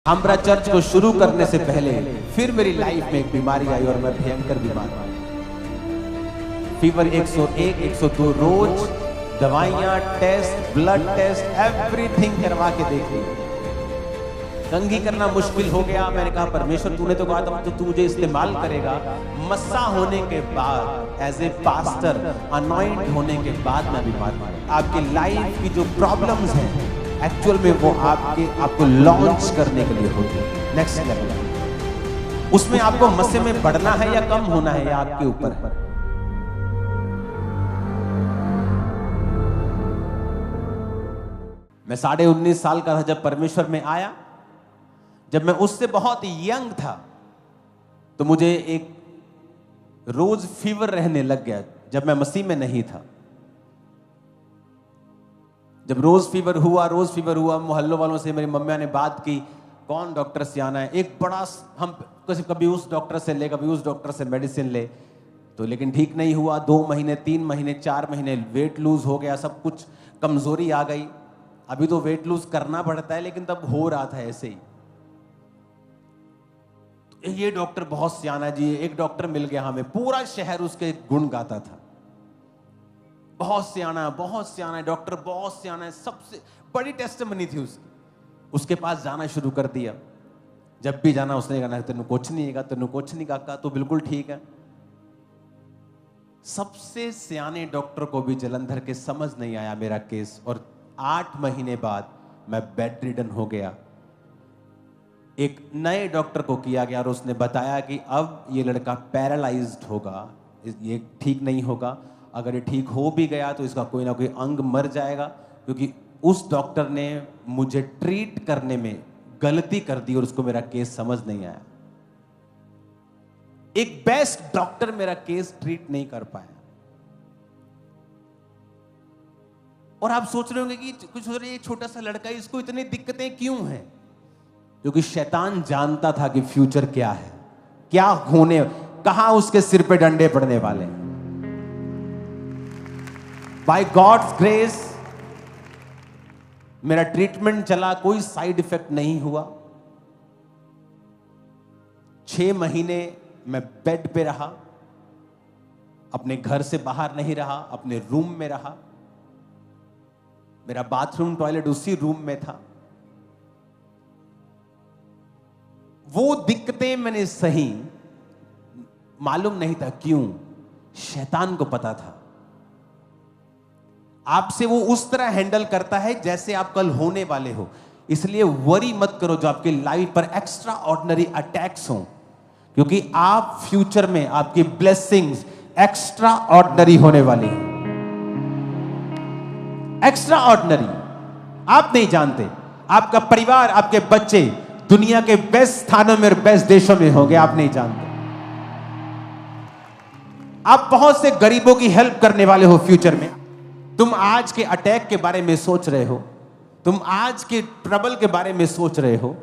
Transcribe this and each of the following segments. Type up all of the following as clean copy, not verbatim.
हमरा चर्च को शुरू करने से पहले फिर मेरी लाइफ में एक बीमारी आई और मैं भयंकर बीमार हुआ। फीवर 101, 102 रोज दवाइयां, टेस्ट, ब्लड टेस्ट, एवरीथिंग करवा के देख ली। कंघी करना मुश्किल हो गया। मैंने कहा परमेश्वर तूने तो कहा था तो तू मुझे इस्तेमाल करेगा। मस्सा होने के बाद एज ए पास्टर अनॉइंट होने के बाद मैं बीमार हुआ। आपकी लाइफ की जो प्रॉब्लम्स हैं एक्चुअल में वो आपको लॉन्च करने के लिए होती है नेक्स्ट लेवल। उसमें आपको मस्से में बढ़ना है या कम होना है, या आपके ऊपर है। मैं 19.5 साल का था जब परमेश्वर में आया। जब मैं उससे बहुत यंग था तो मुझे एक रोज फीवर रहने लग गया जब मैं मसीह में नहीं था। जब रोज फीवर हुआ मोहल्लों वालों से मेरी मम्मी ने बात की कौन डॉक्टर से आना है। एक बड़ा हम कभी उस डॉक्टर से ले, कभी उस डॉक्टर से मेडिसिन ले, तो लेकिन ठीक नहीं हुआ। 2 महीने, 3 महीने, 4 महीने वेट लूज हो गया, सब कुछ कमजोरी आ गई। अभी तो वेट लूज करना पड़ता है लेकिन तब हो रहा था ऐसे ही। तो ये डॉक्टर बहुत सियाना जी। एक डॉक्टर मिल गया हमें, पूरा शहर उसके गुण गाता था। बहुत सियाना है डॉक्टर, बहुत सियाना है। सबसे बड़ी टेस्टमनी थी उसके पास जाना शुरू कर दिया। जब भी जाना उसने कहना तेनू कुछ नहीं काका, तो बिल्कुल ठीक है। सबसे सियाने डॉक्टर को भी जलंधर के समझ नहीं आया मेरा केस, और 8 महीने बाद मैं बेड रिडन हो गया। एक नए डॉक्टर को किया गया और उसने बताया कि अब ये लड़का पैरालाइज्ड होगा, ये ठीक नहीं होगा। अगर ये ठीक हो भी गया तो इसका कोई ना कोई अंग मर जाएगा, क्योंकि उस डॉक्टर ने मुझे ट्रीट करने में गलती कर दी और उसको मेरा केस समझ नहीं आया। एक बेस्ट डॉक्टर मेरा केस ट्रीट नहीं कर पाया। और आप सोच रहे होंगे कि कुछ हो रही है, छोटा सा लड़का, इसको इतनी दिक्कतें क्यों हैं? क्योंकि शैतान जानता था कि फ्यूचर क्या है, क्या होने, कहां उसके सिर पे डंडे पड़ने वाले हैं। बाय गॉड्स ग्रेस मेरा ट्रीटमेंट चला, कोई साइड इफेक्ट नहीं हुआ। 6 महीने मैं बेड पे रहा, अपने घर से बाहर नहीं रहा, अपने रूम में रहा। मेरा बाथरूम टॉयलेट उसी रूम में था। वो दिक्कतें मैंने सही, मालूम नहीं था क्यों, शैतान को पता था। आपसे वो उस तरह हैंडल करता है जैसे आप कल होने वाले हो। इसलिए वरी मत करो जो आपकी लाइफ पर एक्स्ट्रा ऑर्डिनरी अटैक्स हो, क्योंकि आप फ्यूचर में आपकी ब्लेसिंग्स एक्स्ट्रा ऑर्डिनरी होने वाली है। एक्स्ट्रा ऑर्डिनरी आप नहीं जानते। आपका परिवार, आपके बच्चे दुनिया के बेस्ट स्थानों में और बेस्ट देशों में होंगे, आप नहीं जानते। आप बहुत से गरीबों की हेल्प करने वाले हो फ्यूचर में। तुम आज के अटैक के बारे में सोच रहे हो, तुम आज के ट्रबल के बारे में सोच रहे हो,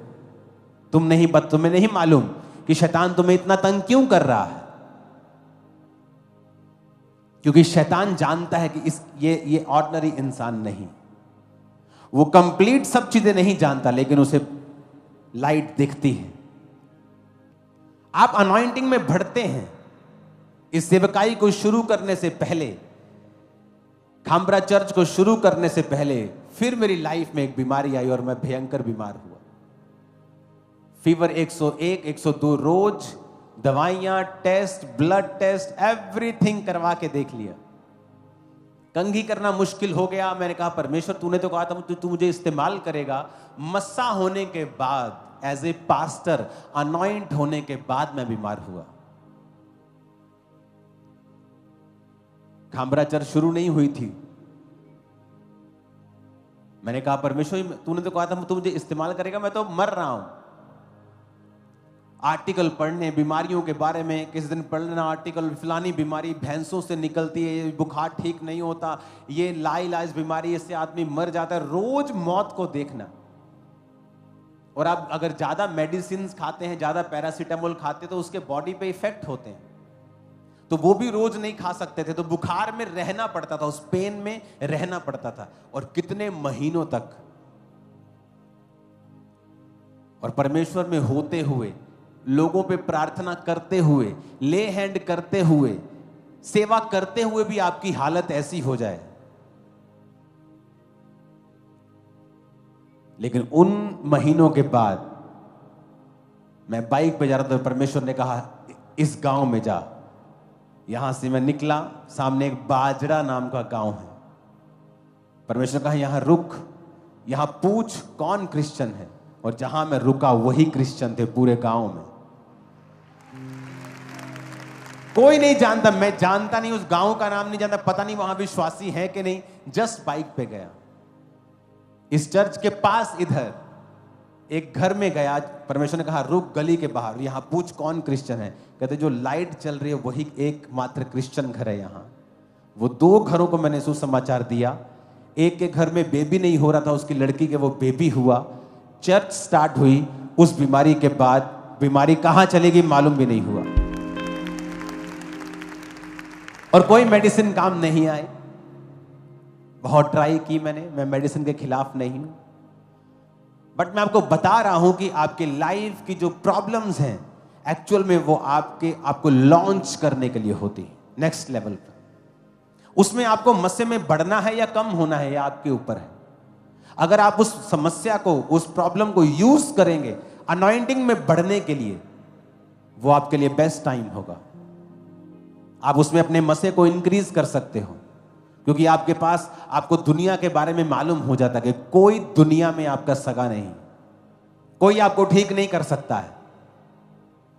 तुम्हें नहीं मालूम कि शैतान तुम्हें इतना तंग क्यों कर रहा है। क्योंकि शैतान जानता है कि ये ऑर्डिनरी इंसान नहीं, वो कंप्लीट सब चीजें नहीं जानता, लेकिन उसे लाइट दिखती है। आप अनॉइंटिंग में बढ़ते हैं। इस सेवकाई को शुरू करने से पहले, खामरा चर्च को शुरू करने से पहले फिर मेरी लाइफ में एक बीमारी आई और मैं भयंकर बीमार हुआ। फीवर 101, 102 रोज दवाइयां, टेस्ट, ब्लड टेस्ट, एवरीथिंग करवा के देख लिया। कंघी करना मुश्किल हो गया। मैंने कहा परमेश्वर तूने तो कहा था तू मुझे इस्तेमाल करेगा। मस्सा होने के बाद एज ए पास्टर अनॉइंट होने के बाद मैं बीमार हुआ। खामरा चर्च शुरू नहीं हुई थी। मैंने कहा परमेश्वर तूने तो कहा था तू मुझे इस्तेमाल करेगा, मैं तो मर रहा हूं। आर्टिकल पढ़ने बीमारियों के बारे में, किसी दिन पढ़ना आर्टिकल, फलानी बीमारी भैंसों से निकलती है, ये बुखार ठीक नहीं होता, ये लाइलाज बीमारी, इससे आदमी मर जाता है। रोज मौत को देखना। और आप अगर ज्यादा मेडिसिन खाते हैं, ज्यादा पैरासीटामोल खाते हैं, तो उसके बॉडी पे इफेक्ट होते हैं। तो वो भी रोज नहीं खा सकते थे, तो बुखार में रहना पड़ता था, उस पेन में रहना पड़ता था। और कितने महीनों तक और परमेश्वर में होते हुए, लोगों पे प्रार्थना करते हुए, ले हैंड करते हुए, सेवा करते हुए भी आपकी हालत ऐसी हो जाए। लेकिन उन महीनों के बाद मैं बाइक पे जा रहा था, परमेश्वर ने कहा इस गांव में जा। यहां से मैं निकला, सामने एक बाजरा नाम का गांव है। परमेश्वर ने कहा यहां रुक, यहां पूछ कौन क्रिश्चियन है, और जहां मैं रुका वही क्रिश्चियन थे पूरे गांव में। कोई नहीं जानता, मैं जानता नहीं, उस गांव का नाम नहीं जानता, पता नहीं वहां विश्वासी है कि नहीं। जस्ट बाइक पे गया, इस चर्च के पास इधर एक घर में गया। परमेश्वर ने कहा रुक गली के बाहर, यहां पूछ कौन क्रिश्चियन है। कहते जो लाइट चल रही है वही एकमात्र क्रिश्चियन घर है यहां। वो 2 घरों को मैंने सुसमाचार दिया। एक के घर में बेबी नहीं हो रहा था, उसकी लड़की के वो बेबी हुआ। चर्च स्टार्ट हुई। उस बीमारी के बाद बीमारी कहां चलेगी मालूम भी नहीं हुआ, और कोई मेडिसिन काम नहीं आई। बहुत ट्राई की मैंने, मैं मेडिसिन के खिलाफ नहीं हूं, बट मैं आपको बता रहा हूं कि आपके लाइफ की जो प्रॉब्लम्स हैं एक्चुअल में वो आपको लॉन्च करने के लिए होती है नेक्स्ट लेवल पर। उसमें आपको मस्से में बढ़ना है या कम होना है, यह आपके ऊपर है। अगर आप उस समस्या को, उस प्रॉब्लम को यूज करेंगे अनॉइंटिंग में बढ़ने के लिए, वो आपके लिए बेस्ट टाइम होगा। आप उसमें अपने मस्से को इंक्रीज कर सकते हो, क्योंकि आपके पास, आपको दुनिया के बारे में मालूम हो जाता है कि कोई दुनिया में आपका सगा नहीं, कोई आपको ठीक नहीं कर सकता है।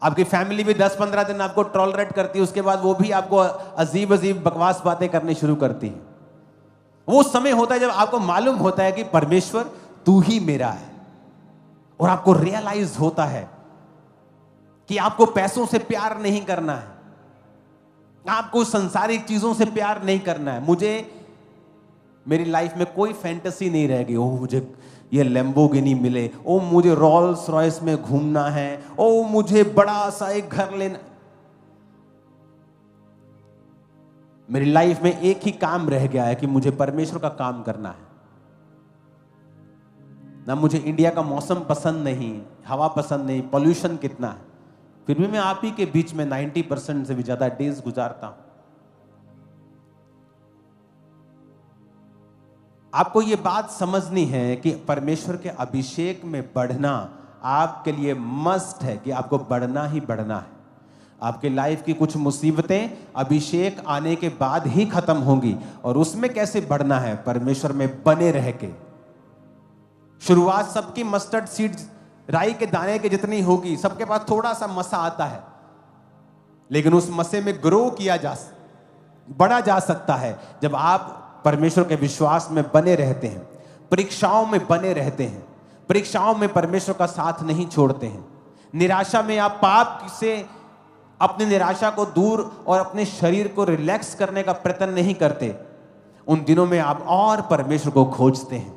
आपकी फैमिली भी 10-15 दिन आपको टॉलरेट करती है, उसके बाद वो भी आपको अजीब अजीब बकवास बातें करनी शुरू करती है। वो समय होता है जब आपको मालूम होता है कि परमेश्वर तू ही मेरा है, और आपको रियलाइज होता है कि आपको पैसों से प्यार नहीं करना है, आपको संसारिक चीजों से प्यार नहीं करना है। मुझे मेरी लाइफ में कोई फैंटेसी नहीं रहेगी, ओह मुझे ये लैम्बोर्गिनी मिले, ओ मुझे रोल्स रॉयस में घूमना है, ओ मुझे बड़ा सा एक घर लेना। मेरी लाइफ में एक ही काम रह गया है कि मुझे परमेश्वर का काम करना है। ना मुझे इंडिया का मौसम पसंद नहीं, हवा पसंद नहीं, पॉल्यूशन कितना है, फिर भी मैं आप ही के बीच में 90% से भी ज्यादा डेज गुजारता हूं। आपको यह बात समझनी है कि परमेश्वर के अभिषेक में बढ़ना आपके लिए मस्ट है, कि आपको बढ़ना ही बढ़ना है। आपके लाइफ की कुछ मुसीबतें अभिषेक आने के बाद ही खत्म होंगी, और उसमें कैसे बढ़ना है, परमेश्वर में बने रह के। शुरुआत सबकी मस्टर्ड सीड्स, राई के दाने के जितनी होगी, सबके पास थोड़ा सा मसा आता है, लेकिन उस मसे में ग्रो किया बढ़ा जा सकता है जब आप परमेश्वर के विश्वास में बने रहते हैं, परीक्षाओं में बने रहते हैं, परीक्षाओं में परमेश्वर का साथ नहीं छोड़ते हैं। निराशा में आप पाप से अपनी निराशा को दूर और अपने शरीर को रिलैक्स करने का प्रयत्न नहीं करते। उन दिनों में आप और परमेश्वर को खोजते हैं,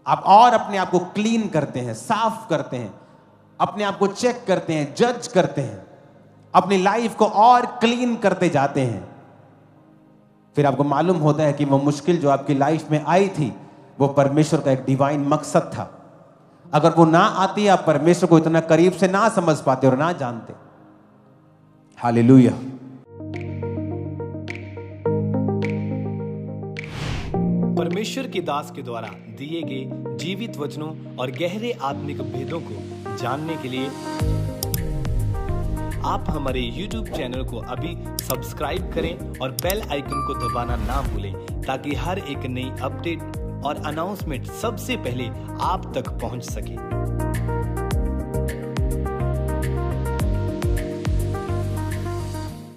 आप और अपने आप को क्लीन करते हैं, साफ करते हैं, अपने आप को चेक करते हैं, जज करते हैं, अपनी लाइफ को और क्लीन करते जाते हैं। फिर आपको मालूम होता है कि वो मुश्किल जो आपकी लाइफ में आई थी, वो परमेश्वर का एक डिवाइन मकसद था। अगर वो ना आती, आप परमेश्वर को इतना करीब से ना समझ पाते और ना जानते। हालेलुया। परमेश्वर के दास के द्वारा दिए गए जीवित वचनों और गहरे आत्मिक भेदों को जानने के लिए आप हमारे YouTube चैनल को अभी सब्सक्राइब करें और बेल आइकन को दबाना ना भूलें, ताकि हर एक नई अपडेट और अनाउंसमेंट सबसे पहले आप तक पहुंच सके।